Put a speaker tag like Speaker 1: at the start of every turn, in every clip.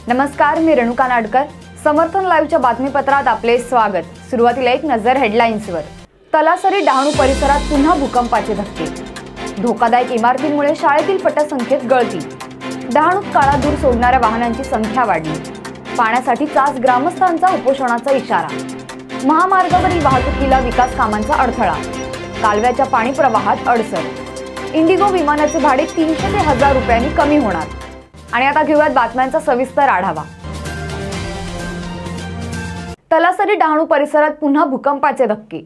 Speaker 1: नमस्कार, मी रेणुका नाडकर. समर्थन लाईव्हच्या बातमीपत्रात आपले स्वागत. सुरुवातीला एक नजर हेडलाईन्सवर. तलासरी डहाणू परिसरात पुन्हा भूकंपाचे धक्के. धोकादायक इमारतींमुळे शाळेतील पटसंख्येत गळती. डहाणूत काळा धूर सोडणाऱ्या वाहनांची संख्या वाढली. पाण्यासाठी चास ग्रामस्थांचा उपोषणाचा इशारा. महामार्गावरील वाहतुकीला विकास कामांचा अडथळा. कालव्याच्या पाणी प्रवाहात अडसर. इंडिगो विमानाचे भाडे 300 ते 1000 रुपयांनी कमी होणार. आणि आता घेऊयात बातम्यांचा सविस्तर आढावा. तलासरी डहाणू परिसरात पुन्हा भूकंपाचे धक्के.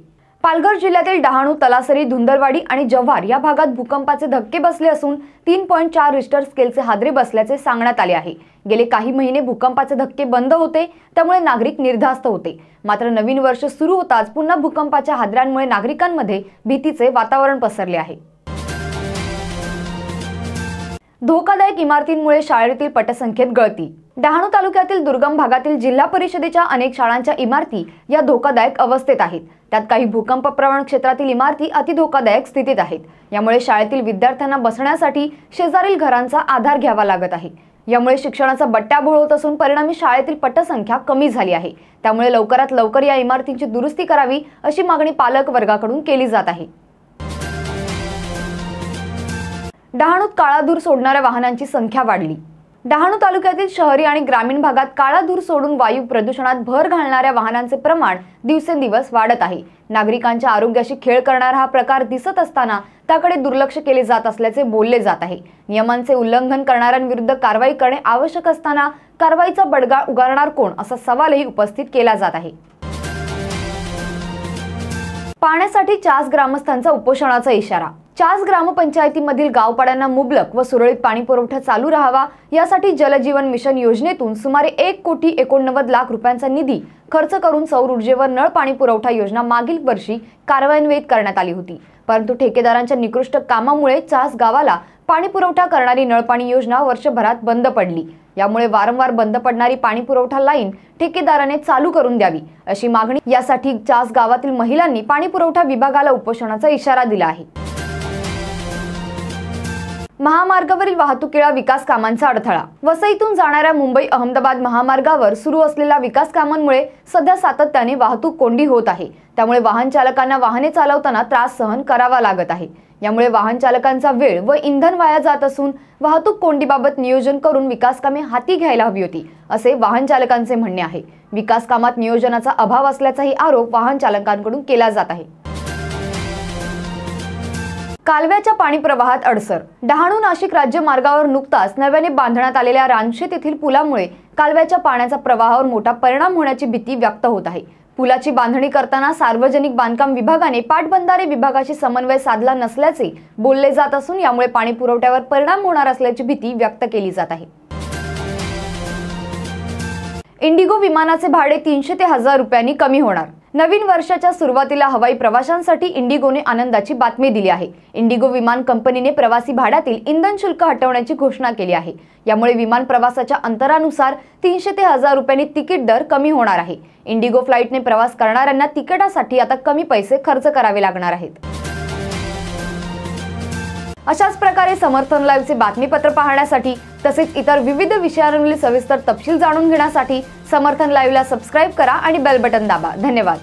Speaker 1: पालघर जिल्ह्यातील डहाणू, तलासरी, धुंदलवाडी आणि जव्हार या भागात भूकंपाचे धक्के बसले असून 3.4 रिश्टर स्केलचे हादरे बसल्याचे सांगण्यात आले आहे. गेले काही महिने भूकंपाचे धक्के बंद होते, त्यामुळे नागरिक निर्धास्त होते. मात्र नवीन वर्ष सुरू होताच पुन्हा भूकंपाच्या हादऱ्यांमुळे नागरिकांमध्ये भीतीचे वातावरण पसरले आहे. धोकादायक इमारतींमुळे शाळेतील पटसंख्येत गळती. डहाणू तालुक्यातील दुर्गम भागातील जिल्हा परिषदेच्या अनेक शाळांच्या इमारती या धोकादायक अवस्थेत आहेत. त्यात काही भूकंप प्रवण क्षेत्रातील इमारती अति धोकादायक स्थितीत आहेत. यामुळे शाळेतील विद्यार्थ्यांना बसण्यासाठी शेजारील घरांचा आधार घ्यावा लागत आहे. यामुळे शिक्षणाचा बट्ट्याबोळ होत असून परिणामी शाळेतील पटसंख्या कमी झाली आहे. त्यामुळे लवकरात लवकर या इमारतींची दुरुस्ती करावी अशी मागणी पालक वर्गाकडून केली जात आहे. डहाणूत काळा धूर सोडणाऱ्या वाहनांची संख्या वाढली. डहाणू तालुक्यातील शहरी आणि ग्रामीण भागात काळा धूर सोडून वायू प्रदूषणात भर घालणाऱ्या वाहनांचे प्रमाण दिवसेंदिवस वाढत आहे. नागरिकांच्या आरोग्याशी खेळ करणारा हा प्रकार दिसत असताना त्याकडे दुर्लक्ष केले जात असल्याचे बोलले जात आहे. नियमांचे उल्लंघन करणाऱ्यांविरुद्ध कारवाई करणे आवश्यक असताना कारवाईचा बडगा उगारणार कोण, असा सवालही उपस्थित केला जात आहे. पाण्यासाठी चास ग्रामस्थांचा उपोषणाचा इशारा. चास ग्रामपंचायतीमधील गावपाड्यांना मुबलक व सुरळीत पाणी पुरवठा चालू राहावा यासाठी जलजीवन मिशन योजनेतून सुमारे 1,89,00,00,000 रुपयांचा निधी खर्च करून सौर ऊर्जेवर नळ पाणी पुरवठा योजना मागील वर्षी कार्यान्वित करण्यात आली होती. परंतु ठेकेदारांच्या निकृष्ट कामामुळे चास गावाला पाणी पुरवठा करणारी नळपाणी योजना वर्षभरात बंद पडली. यामुळे वारंवार बंद पडणारी पाणी पुरवठा लाईन ठेकेदाराने चालू करून द्यावी अशी मागणी. यासाठी चास गावातील महिलांनी पाणी पुरवठा विभागाला उपोषणाचा इशारा दिला आहे. महामार्गावरील वाहतुकीला विकास कामांचा अडथळा. वसईतून जाणाऱ्या मुंबई अहमदाबाद महामार्गावर सुरू असलेल्या विकास कामांमुळे सध्या सातत्याने वाहतूक कोंडी होत आहे. त्यामुळे वाहन चालकांना वाहने चालवताना त्रास सहन करावा लागत आहे. यामुळे वाहन चालकांचा वेळ व इंधन वाया जात असून वाहतूक कोंडीबाबत नियोजन करून विकास कामे हाती घ्यायला हवी होती, असे वाहन चालकांचे म्हणणे आहे. विकास कामात नियोजनाचा अभाव असल्याचाही आरोप वाहन चालकांकडून केला जात आहे. कालव्याच्या पाणी प्रवाहात अडसर. डहाणू नाशिक राज्य मार्गावर नुकताच नव्याने बांधण्यात आलेल्या रानशेत येथील पुलामुळे कालव्याच्या पाण्याचा प्रवाहावर मोठा परिणाम होण्याची भीती व्यक्त होत आहे. पुलाची बांधणी करताना सार्वजनिक बांधकाम विभागाने पाटबंधारे विभागाशी समन्वय साधला नसल्याचे बोलले जात असून यामुळे पाणी पुरवठ्यावर परिणाम होणार असल्याची भीती व्यक्त केली जात आहे. इंडिगो विमानाचे भाडे 300 ते 1000 रुपयांनी कमी होणार. नवीन वर्षाच्या सुरुवातीला हवाई प्रवाशांसाठी इंडिगोने आनंदाची बातमी दिली आहे. इंडिगो विमान कंपनीने प्रवासी भाड्यातील इंधन शुल्क हटवण्याची घोषणा केली आहे. यामुळे विमान प्रवासाच्या अंतरानुसार 300 ते 1000 रुपयांनी तिकीट दर कमी होणार आहे. इंडिगो फ्लाईटने प्रवास करणाऱ्यांना तिकिटासाठी आता कमी पैसे खर्च करावे लागणार आहेत. अशाच प्रकारे समर्थन लाईव्हचे बातमीपत्र पाहण्यासाठी तसेच इतर विविध विषयांवरील सविस्तर तपशील जाणून घेण्यासाठी समर्थन लाईव्हला सबस्क्राईब करा आणि बेल बटन दाबा. धन्यवाद.